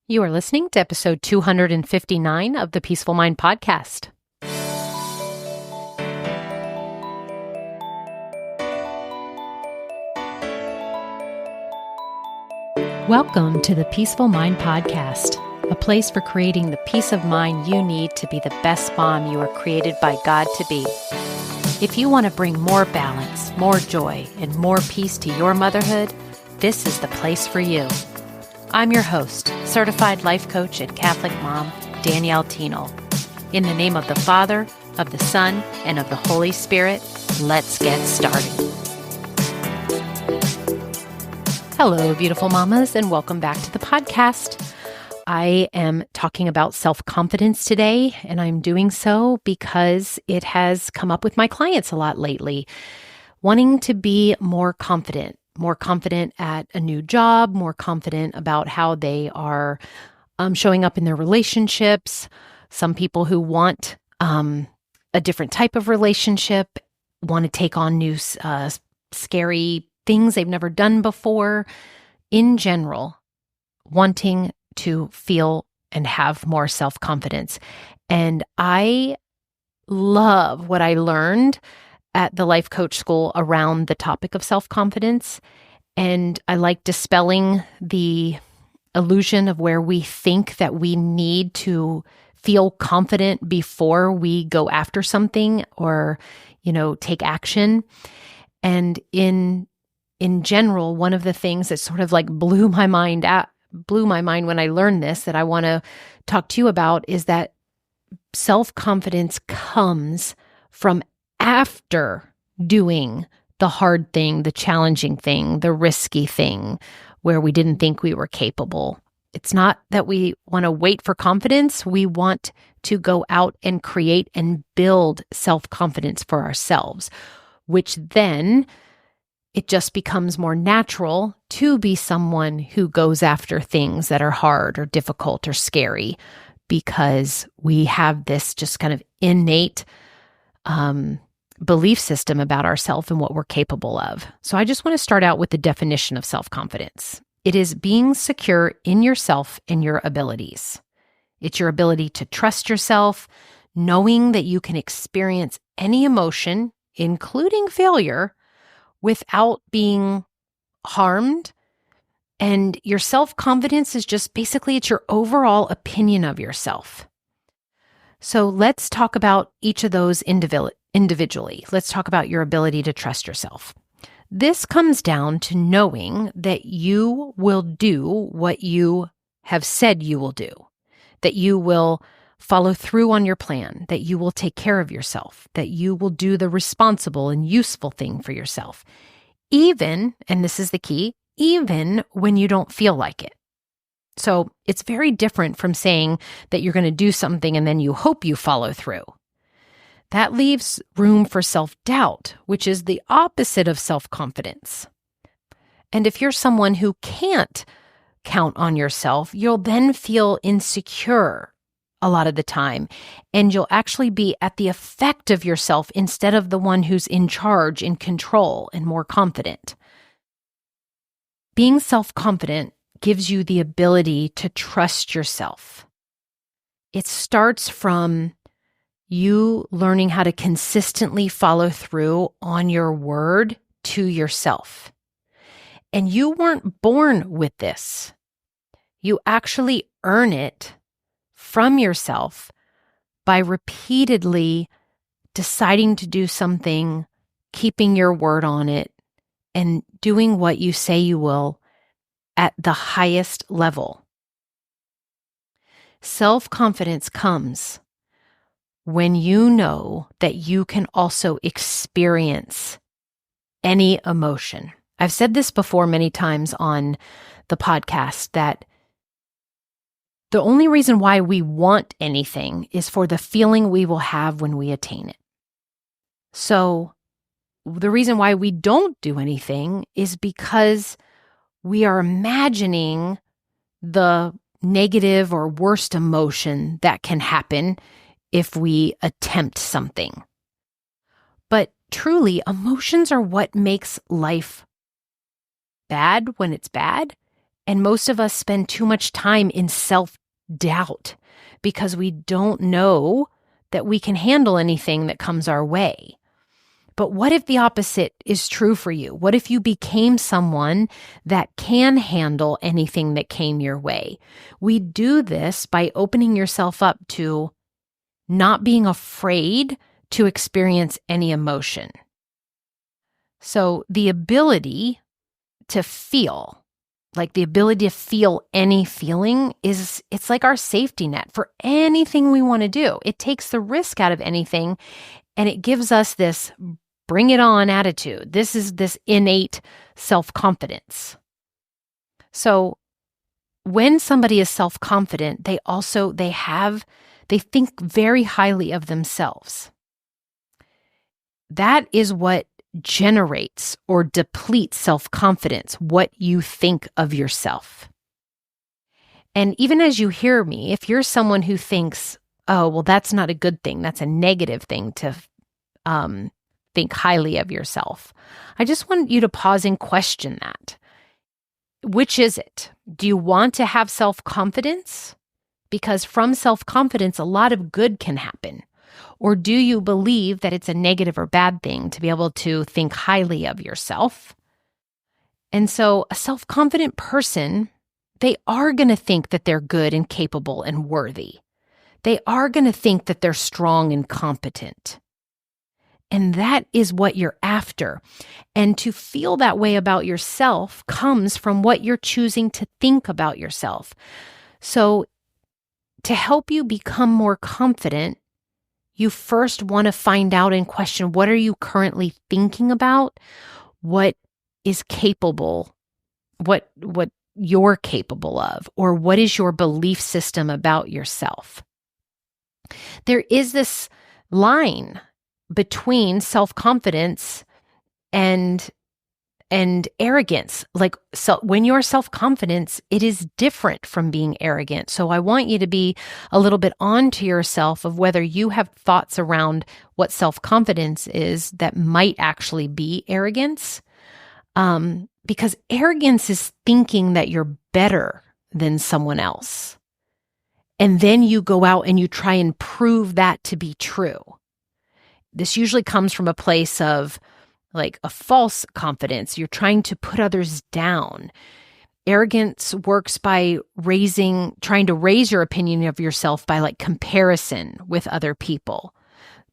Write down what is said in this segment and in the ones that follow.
You are listening to episode 259 of the Peaceful Mind Podcast. Welcome to the Peaceful Mind Podcast, a place for creating the peace of mind you need to be the best mom you are created by God to be. If you want to bring more balance, more joy, and more peace to your motherhood, this is the place for you. I'm your host, certified life coach and Catholic mom, Danielle Tienel. In the name of the Father, of the Son, and of the Holy Spirit, let's get started. Hello, beautiful mamas, and welcome back to the podcast. I am talking about self-confidence today, and I'm doing so because it has come up with my clients a lot lately, wanting to be more confident at a new job, more confident about how they are showing up in their relationships. Some people who want a different type of relationship, want to take on new scary things they've never done before. In general, wanting to feel and have more self-confidence. And I love what I learned at the life coach school around the topic of self-confidence. And I like dispelling the illusion of where we think that we need to feel confident before we go after something or, take action. And in general, one of the things that sort of like blew my mind when I learned this that I want to talk to you about is that self-confidence comes from after doing the hard thing, the challenging thing, the risky thing where we didn't think we were capable. It's not that we want to wait for confidence. We want to go out and create and build self-confidence for ourselves, which then it just becomes more natural to be someone who goes after things that are hard or difficult or scary because we have this just kind of innate belief system about ourselves and what we're capable of. So I just want to start out with the definition of self-confidence. It is being secure in yourself and your abilities. It's your ability to trust yourself, knowing that you can experience any emotion, including failure, without being harmed. And your self-confidence is just basically, it's your overall opinion of yourself. So let's talk about each of those individually. Let's talk about your ability to trust yourself. This comes down to knowing that you will do what you have said you will do, that you will follow through on your plan, that you will take care of yourself, that you will do the responsible and useful thing for yourself, even, and this is the key, even when you don't feel like it. So it's very different from saying that you're going to do something and then you hope you follow through. That leaves room for self-doubt, which is the opposite of self-confidence. And if you're someone who can't count on yourself, you'll then feel insecure a lot of the time, and you'll actually be at the effect of yourself instead of the one who's in charge, in control, and more confident. Being self-confident gives you the ability to trust yourself. It starts from you learning how to consistently follow through on your word to yourself. And you weren't born with this. You actually earn it from yourself by repeatedly deciding to do something, keeping your word on it, and doing what you say you will at the highest level. Self-confidence comes when you know that you can also experience any emotion. I've said this before many times on the podcast that the only reason why we want anything is for the feeling we will have when we attain it. So the reason why we don't do anything is because we are imagining the negative or worst emotion that can happen if we attempt something. But truly, emotions are what makes life bad when it's bad And most of us spend too much time in self-doubt because we don't know that we can handle anything that comes our way. But what if the opposite is true for you? What if you became someone that can handle anything that came your way? We do this by opening yourself up to not being afraid to experience any emotion. So the ability to feel, like the ability to feel any feeling it's like our safety net for anything we want to do. It takes the risk out of anything, and it gives us this bring it on attitude. This is this innate self-confidence. So when somebody is self-confident, they think very highly of themselves. That is what generates or depletes self-confidence, what you think of yourself. And even as you hear me, if you're someone who thinks, oh, well, that's not a good thing, that's a negative thing to think highly of yourself, I just want you to pause and question that. Which is it? Do you want to have self-confidence? Because from self-confidence, a lot of good can happen. Or do you believe that it's a negative or bad thing to be able to think highly of yourself? And so a self-confident person, they are going to think that they're good and capable and worthy. They are going to think that they're strong and competent. And that is what you're after. And to feel that way about yourself comes from what you're choosing to think about yourself. So to help you become more confident, you first want to find out and question, what are you currently thinking about? What is capable? What you're capable of? Or what is your belief system about yourself? There is this line between self-confidence and arrogance. Like, so when you're self-confident, it is different from being arrogant. So I want you to be a little bit on to yourself of whether you have thoughts around what self-confidence is that might actually be arrogance. Because arrogance is thinking that you're better than someone else. And then you go out and you try and prove that to be true. This usually comes from a place of like a false confidence. You're trying to put others down. Arrogance works by trying to raise your opinion of yourself by like comparison with other people.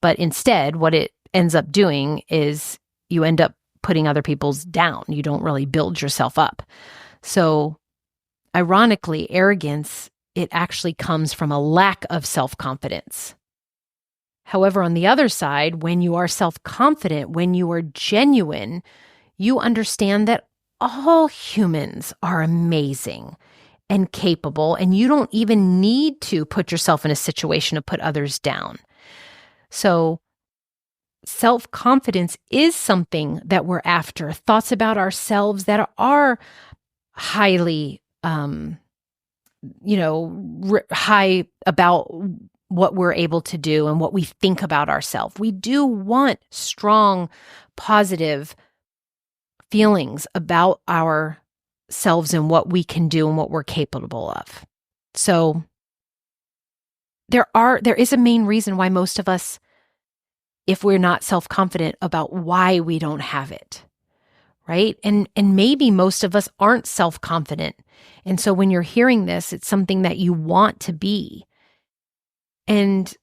But instead, what it ends up doing is you end up putting other people's down. You don't really build yourself up. So ironically, arrogance, it actually comes from a lack of self-confidence. However, on the other side, when you are self-confident, when you are genuine, you understand that all humans are amazing and capable, and you don't even need to put yourself in a situation to put others down. So self-confidence is something that we're after, thoughts about ourselves that are highly, high about what we're able to do and what we think about ourselves. We do want strong, positive feelings about ourselves and what we can do and what we're capable of. So there is a main reason why most of us, if we're not self-confident about why we don't have it, right? And maybe most of us aren't self-confident. And so when you're hearing this, it's something that you want to be. And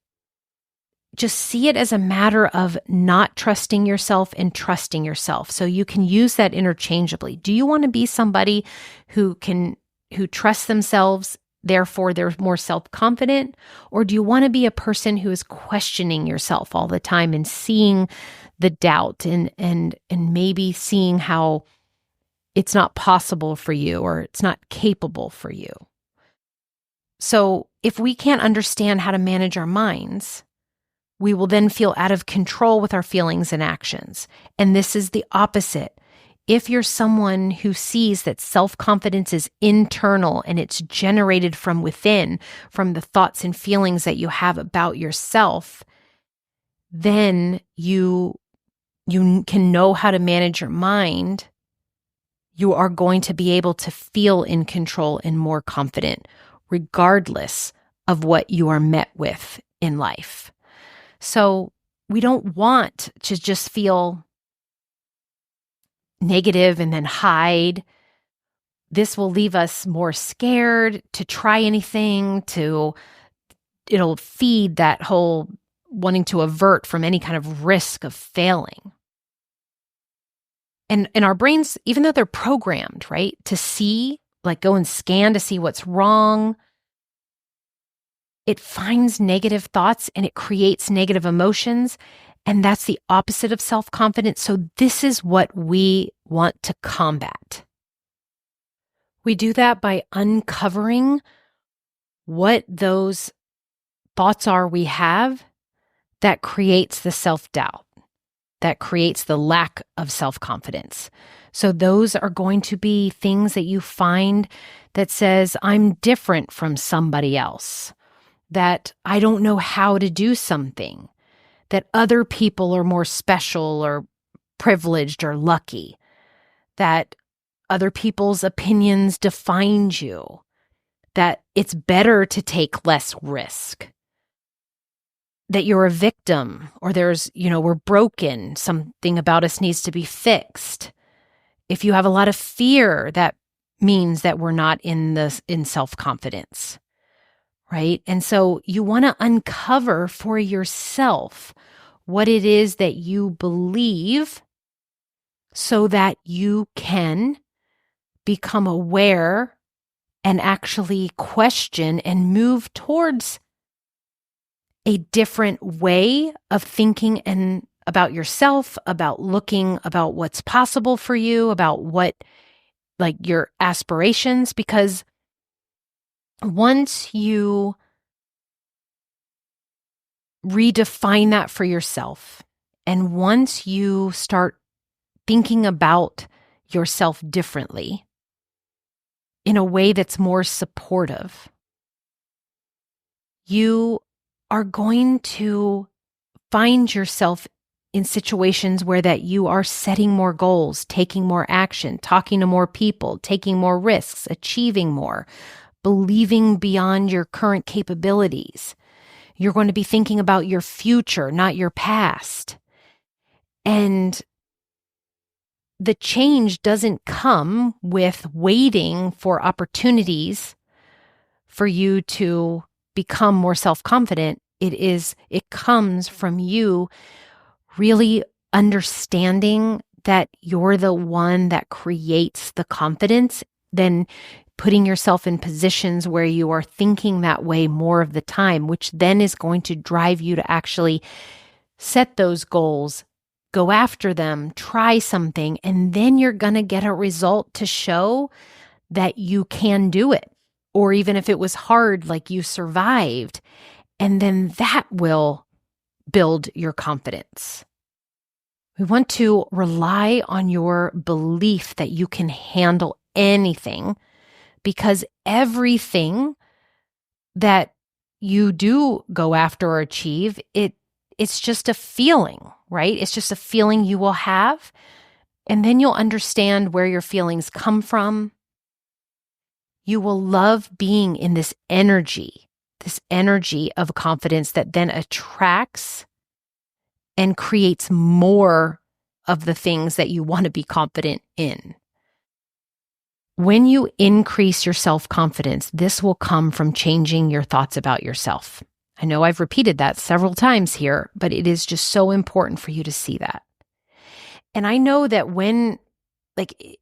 just see it as a matter of not trusting yourself and trusting yourself. So you can use that interchangeably. Do you want to be somebody who trusts themselves, therefore they're more self-confident? Or do you want to be a person who is questioning yourself all the time and seeing the doubt and maybe seeing how it's not possible for you or it's not capable for you? So if we can't understand how to manage our minds, we will then feel out of control with our feelings and actions. And this is the opposite. If you're someone who sees that self-confidence is internal and it's generated from within, from the thoughts and feelings that you have about yourself, then you can know how to manage your mind you are going to be able to feel in control and more confident, regardless of what you are met with in life. So we don't want to just feel negative and then hide. This will leave us more scared to try anything, it'll feed that whole wanting to avert from any kind of risk of failing. And our brains, even though they're programmed, right, to see, like go and scan to see what's wrong, it finds negative thoughts and it creates negative emotions. And that's the opposite of self-confidence. So this is what we want to combat. We do that by uncovering what those thoughts are we have that creates the self-doubt, that creates the lack of self-confidence. So those are going to be things that you find that says, I'm different from somebody else, that I don't know how to do something, that other people are more special or privileged or lucky, that other people's opinions define you, that it's better to take less risk, that you're a victim, or we're broken, something about us needs to be fixed. If you have a lot of fear, that means that we're not in self-confidence, right? And so you want to uncover for yourself what it is that you believe so that you can become aware and actually question and move towards a different way of thinking and about yourself, about looking, about what's possible for you, about what, like your aspirations, because once you redefine that for yourself, and once you start thinking about yourself differently in a way that's more supportive, you are going to find yourself in situations where that you are setting more goals, taking more action, talking to more people, taking more risks, achieving more, believing beyond your current capabilities. You're going to be thinking about your future, not your past. And the change doesn't come with waiting for opportunities for you to become more self-confident. It comes from you really understanding that you're the one that creates the confidence, then putting yourself in positions where you are thinking that way more of the time, which then is going to drive you to actually set those goals, go after them, try something, and then you're going to get a result to show that you can do it. Or even if it was hard, like you survived, and then that will build your confidence. We want to rely on your belief that you can handle anything, because everything that you do go after or achieve, it's just a feeling, right? It's just a feeling you will have. And then you'll understand where your feelings come from. You will love being in this energy of confidence that then attracts and creates more of the things that you want to be confident in. When you increase your self-confidence, this will come from changing your thoughts about yourself. I know I've repeated that several times here, but it is just so important for you to see that. And I know that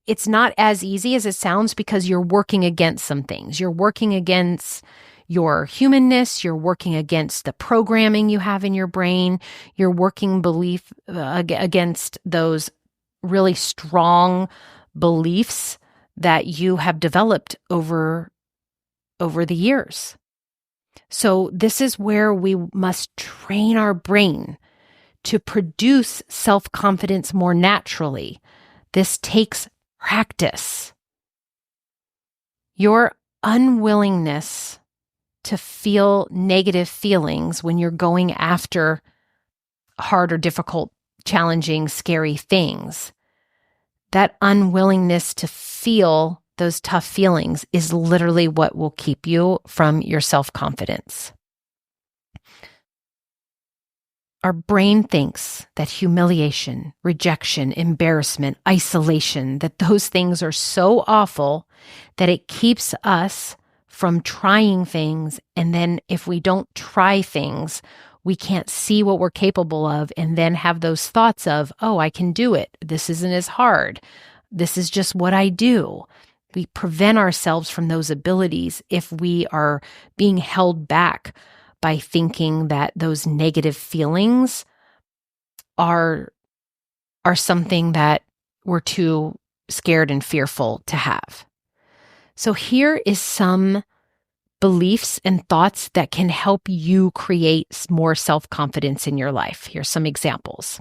it's not as easy as it sounds, because you're working against some things. You're working against your humanness. You're working against the programming you have in your brain. You're working against those really strong beliefs that you have developed over the years. So this is where we must train our brain to produce self-confidence more naturally. This takes practice. Your unwillingness to feel negative feelings when you're going after hard or difficult, challenging, scary things, that unwillingness to feel those tough feelings is literally what will keep you from your self-confidence. Our brain thinks that humiliation, rejection, embarrassment, isolation, that those things are so awful that it keeps us from trying things. And then if we don't try things, we can't see what we're capable of and then have those thoughts of, oh, I can do it. This isn't as hard. This is just what I do. We prevent ourselves from those abilities if we are being held back by thinking that those negative feelings are something that we're too scared and fearful to have. So here is some beliefs and thoughts that can help you create more self-confidence in your life. Here's some examples.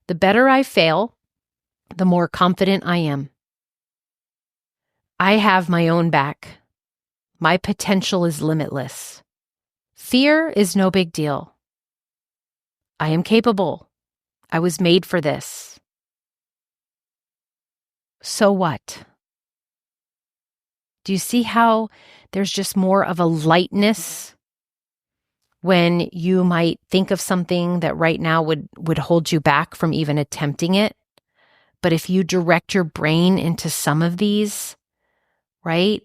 The better I fail, the more confident I am. I have my own back. My potential is limitless. Fear is no big deal. I am capable. I was made for this. So what? Do you see how there's just more of a lightness when you might think of something that right now would hold you back from even attempting it? But if you direct your brain into some of these, right?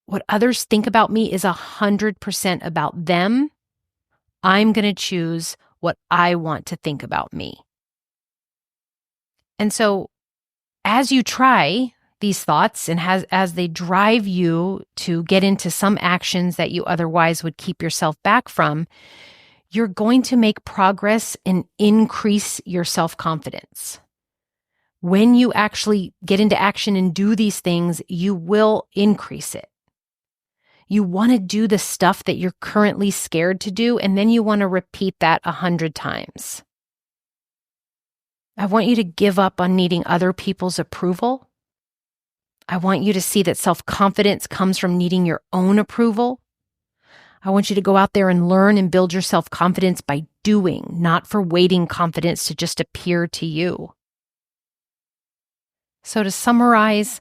What others think about me is 100% about them. I'm going to choose what I want to think about me. And so as you try these thoughts and as they drive you to get into some actions that you otherwise would keep yourself back from, you're going to make progress and increase your self-confidence. When you actually get into action and do these things, you will increase it. You want to do the stuff that you're currently scared to do, and then you want to repeat that 100 times. I want you to give up on needing other people's approval. I want you to see that self-confidence comes from needing your own approval. I want you to go out there and learn and build your self-confidence by doing, not for waiting confidence to just appear to you. So to summarize,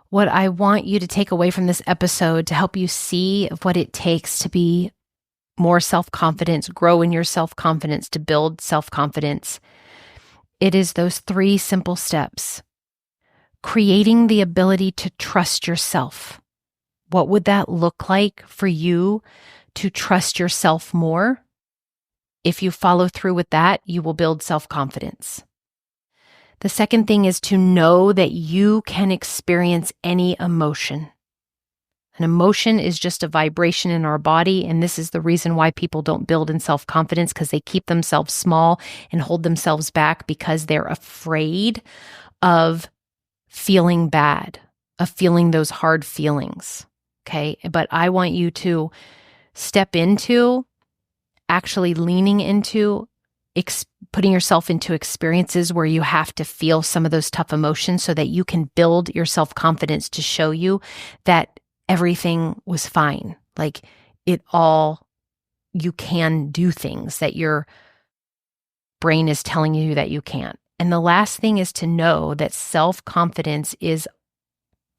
what I want you to take away from this episode to help you see what it takes to be more self-confident, grow in your self-confidence, to build self-confidence, it is those 3 simple steps. Creating the ability to trust yourself. What would that look like for you to trust yourself more? If you follow through with that, you will build self-confidence. The second thing is to know that you can experience any emotion. An emotion is just a vibration in our body, and this is the reason why people don't build in self-confidence, because they keep themselves small and hold themselves back because they're afraid of feeling bad, of feeling those hard feelings, okay? But I want you to step into, actually leaning into, putting yourself into experiences where you have to feel some of those tough emotions so that you can build your self-confidence to show you that everything was fine. Like you can do things that your brain is telling you that you can't. And the last thing is to know that self-confidence is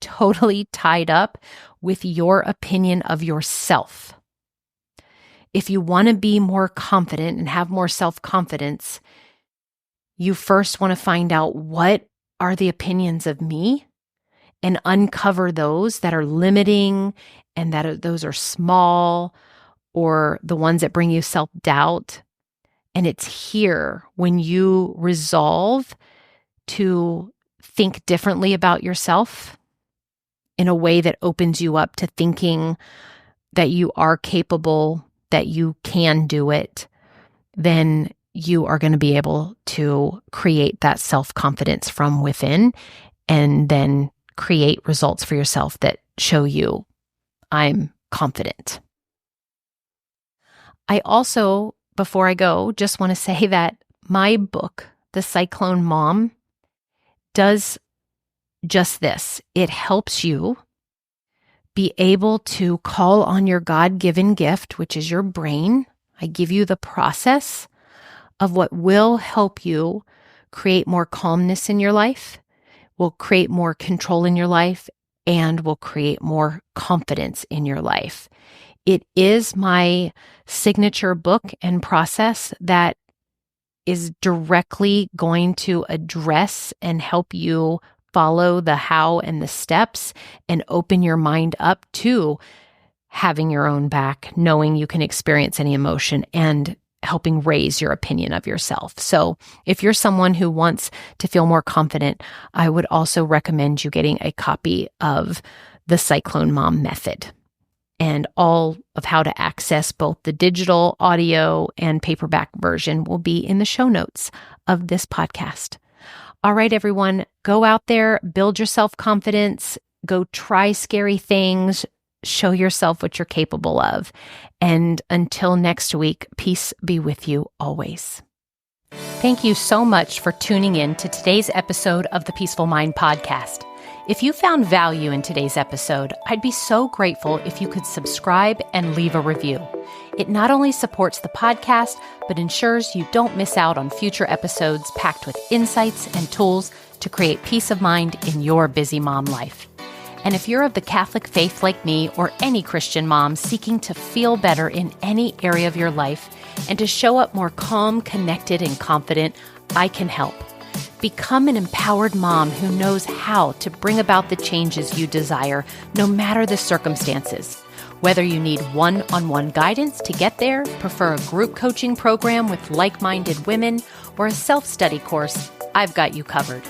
totally tied up with your opinion of yourself. If you want to be more confident and have more self-confidence, you first want to find out what are the opinions of me and uncover those that are limiting and those are small or the ones that bring you self-doubt. And it's here when you resolve to think differently about yourself in a way that opens you up to thinking that you are capable, that you can do it, then you are going to be able to create that self-confidence from within and then create results for yourself that show you, I'm confident. I also, before I go, just want to say that my book, The Cyclone Mom, does just this. It helps you be able to call on your God-given gift, which is your brain. I give you the process of what will help you create more calmness in your life, will create more control in your life, and will create more confidence in your life. It is my signature book and process that is directly going to address and help you follow the how and the steps and open your mind up to having your own back, knowing you can experience any emotion, and helping raise your opinion of yourself. So if you're someone who wants to feel more confident, I would also recommend you getting a copy of the Cyclone Mom Method. And all of how to access both the digital, audio, and paperback version will be in the show notes of this podcast. All right, everyone, go out there, build your self-confidence, go try scary things, show yourself what you're capable of. And until next week, peace be with you always. Thank you so much for tuning in to today's episode of the Peaceful Mind Podcast. If you found value in today's episode, I'd be so grateful if you could subscribe and leave a review. It not only supports the podcast, but ensures you don't miss out on future episodes packed with insights and tools to create peace of mind in your busy mom life. And if you're of the Catholic faith like me or any Christian mom seeking to feel better in any area of your life and to show up more calm, connected, and confident, I can help. Become an empowered mom who knows how to bring about the changes you desire, no matter the circumstances. Whether you need one-on-one guidance to get there, prefer a group coaching program with like-minded women, or a self-study course, I've got you covered.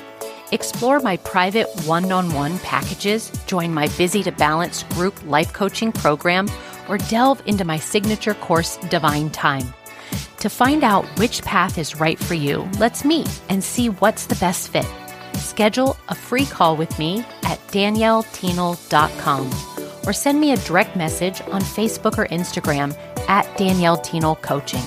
Explore my private one-on-one packages, join my Busy to Balance group life coaching program, or delve into my signature course, Divine Time. To find out which path is right for you, let's meet and see what's the best fit. Schedule a free call with me at danielleteenel.com or send me a direct message on Facebook or Instagram at Danielle Teenel Coaching.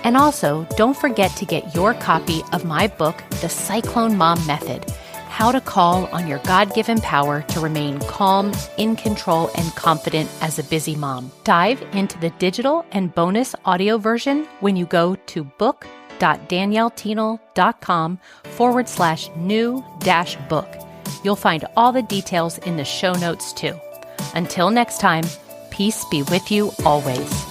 And also, don't forget to get your copy of my book, The Cyclone Mom Method, How to Call on Your God-Given Power to Remain Calm, in Control, and Confident as a Busy Mom. Dive into the digital and bonus audio version when you go to book.danielleteenel.com/new-book. You'll find all the details in the show notes too. Until next time, peace be with you always.